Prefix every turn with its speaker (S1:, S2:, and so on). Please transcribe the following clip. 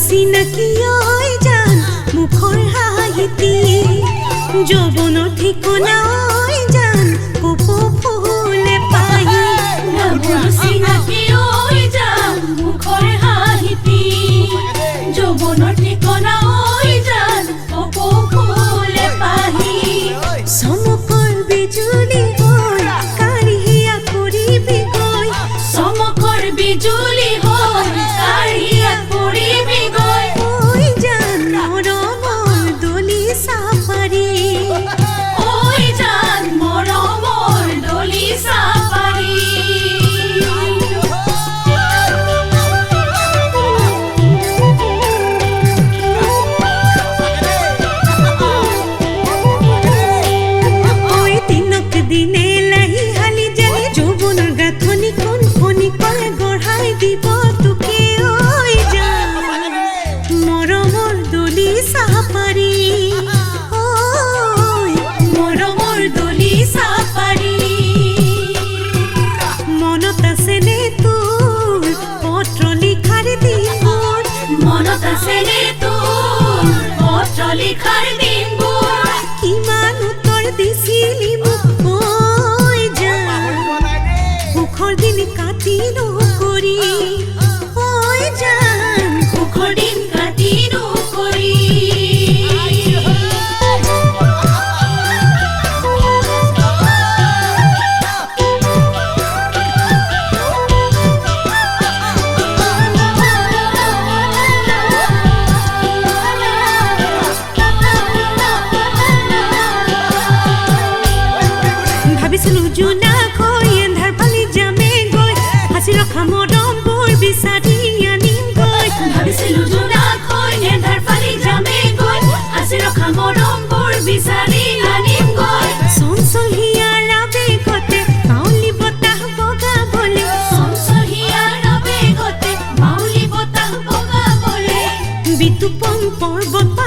S1: চিনাকি ঐ জান মুখৰ হাঁহিতি যৌৱনৰ ঠিকনা ঐ জান কপৌ ফুলে পাহি
S2: চিনাকি ঐ জান মুখৰ হাঁহিতি যৌৱনৰ ঠিকনা ঐ জান কপৌ ফুলে পাহি
S1: চমকৰ বিজুলি হৈ কাঢ়িয়া কৰিবি গৈ
S2: চমকৰ বিজুলি হৈ কাঢ়িয়া কৰিবি গৈ
S1: ঐ জান মৰমৰ দলি চাফাৰী
S2: ঐ জান মৰমৰ দলি চাফাৰী
S1: দিনে লাহি হালি জালি যৌৱনৰ গাঁথনি কোন ফনি কলে গঢ়াই দিব তোকে ঐ জান মৰমৰ দলি চাফাৰী
S2: মৰমৰ দলি চাফাৰী
S1: মনত আছেনে তোৰ পত্ৰ লিখাৰ দিনবোৰ
S2: মনত আছেনে তোৰ পত্ৰ লিখাৰ দিনবোৰ
S1: কিমান উত্তৰ দিছিলি মোক ঐ জান সুখৰ দিন কাটি নকৰি ঐ জান
S2: সুখৰ দিন কাটি নকৰি
S1: ভাবিছিলো জোনাকৈ এন্ধাৰ ফালি যামে গৈ সাঁচি ৰখা মৰমবোৰ বিচাৰি আনিম গৈ
S2: ভাবিছিলো জোনাকৈ এন্ধাৰ ফালি যামে গৈ সাঁচি ৰখা মৰমবোৰ বিচাৰি আনিম গৈ
S1: চঞ্চল হিয়াৰ আৱেগতে মাউলি বতাহ বগাবলে
S2: চঞ্চল হিয়াৰ আৱেগতে মাউলি বতাহ বগাবলে
S1: বিতুপন পৰ্বত